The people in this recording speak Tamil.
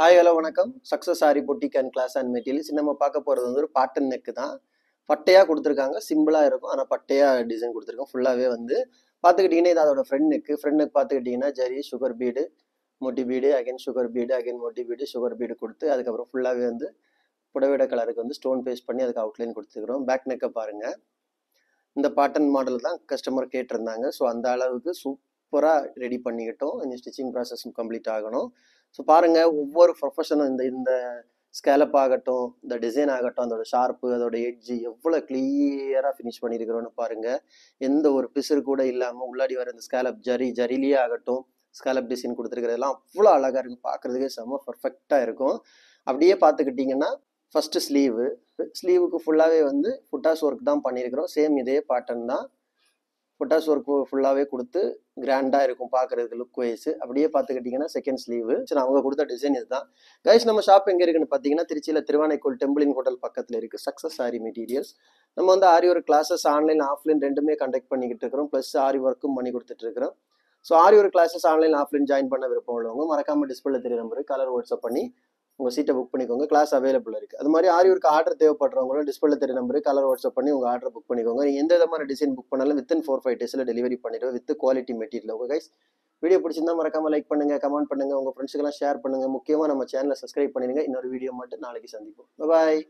ஹாய் ஹலோ வணக்கம். Success aari boutique and class and materials. நம்ம பார்க்க போகிறது வந்து ஒரு பாட்டன் நெக்கு தான். பட்டையாக கொடுத்துருக்காங்க, சிம்பிளாக இருக்கும். ஆனால் பட்டையாக டிசைன் கொடுத்துருக்கோம். ஃபுல்லாகவே வந்து பார்த்துக்கிட்டிங்கன்னா இது அதோட ஃப்ரண்ட் நெக் பார்த்துக்கிட்டிங்கன்னா ஜரி சுகர் பீடு மொட்டி bead again sugar bead again மொட்டி பீடு சுகர் பீடு கொடுத்து அதுக்கப்புறம் ஃபுல்லாகவே வந்து புடவைட கலருக்கு வந்து ஸ்டோன் பேஸ்ட் பண்ணி அதுக்கு அவுட்லைன் கொடுத்துருக்குறோம். பேக் நெக்கை பாருங்கள். இந்த பாட்டன் மாடல் தான் கஸ்டமர் கேட்டிருந்தாங்க. ஸோ அந்த அளவுக்கு சூப்பராக ரெடி பண்ணிக்கிட்டோம். இந்த ஸ்டிச்சிங் ப்ராசஸ் கம்ப்ளீட் ஆகணும். ஸோ பாருங்கள், ஒவ்வொரு ப்ரொஃபஷனும் இந்த இந்த ஸ்கேலப் ஆகட்டும், இந்த டிசைன் ஆகட்டும், அதோட ஷார்ப்பு, அதோட எட்ஜி எவ்வளோ கிளியராக ஃபினிஷ் பண்ணியிருக்கிறோன்னு பாருங்கள். எந்த ஒரு பிசுறு கூட இல்லாமல் உள்ளாடி வர இந்த ஸ்கேலப் ஜரிலேயே ஆகட்டும், ஸ்கேலப் டிசைன் கொடுத்துருக்கிறதெல்லாம் அவ்வளோ அழகாக இருக்கும். பார்க்குறதுக்கே செம்ம பர்ஃபெக்டாக இருக்கும். அப்படியே பார்த்துக்கிட்டிங்கன்னா ஃபஸ்ட்டு ஸ்லீவுக்கு ஃபுல்லாகவே வந்து புட்டாஸ் ஒர்க் தான் பண்ணியிருக்கிறோம். சேம் இதே பேட்டர்ன் தான். புட்டாஸ் ஒர்க் ஃபுல்லாகவே கொடுத்து கிராண்டாக இருக்கும் பார்க்குறதுக்கு லுக் வைஸ். அப்படியே பார்த்துக்கிட்டிங்கன்னா செகண்ட் ஸ்லீவு. சரி, அவங்க கொடுத்த டிசைன் இதுதான். கைஸ், நம்ம ஷாப் எங்கே இருக்குன்னு பார்த்தீங்கன்னா திருச்சியில் திருவானைக்கோல் டெம்பிளின் ஹோட்டல் பக்கத்தில் இருக்குது. Success aari materials. நம்ம வந்து aari work classes online offline ரெண்டுமே கண்டக்ட் பண்ணிக்கிட்டு இருக்கிறோம். ப்ளஸ் ஆரி ஒர்க்கும் பண்ணி கொடுத்துட்ருக்கிறோம். So aari work classes online offline join பண்ண விருப்பம் உள்ளவங்க மறக்காமல் டிஸ்பிளே தெரிய நம்பருக்கு கலர் வாட்ஸ்அப் பண்ணி உங்கள் சீட்டை புக் பண்ணிக்கோங்க. கிளாஸ் அவைலபிள் இருக்குது. அது மாதிரி ஆரி ஒர்க் ஆர்டர் தேவைப்படுறவங்களும் டிஸ்பிளே தெரிய நம்பருக்கு கலர் வாட்ஸ்அப் பண்ணி உங்கள் ஆர்டர் புக் பண்ணிக்கோங்க. நீங்கள் எந்த விதமான டிசைன் புக் பண்ணாலும் வித்தின் 4-5 டேஸில் டெலிவரி பண்ணிடுவோம் with quality material. Okay guys, video பிடிச்சிருந்தா மறக்காமல் லைக் பண்ணுங்கள், கமெண்ட் பண்ணுங்கள், உங்கள் ஃப்ரெண்ட்ஸுக்கெல்லாம் ஷேர் பண்ணுங்கள். முக்கியமாக நம்ம சேனலை சப்ஸ்கிரைப் பண்ணிடுங்க. இன்னொரு வீடியோ மட்டும் நாளைக்கு சந்திப்போம். பாய்.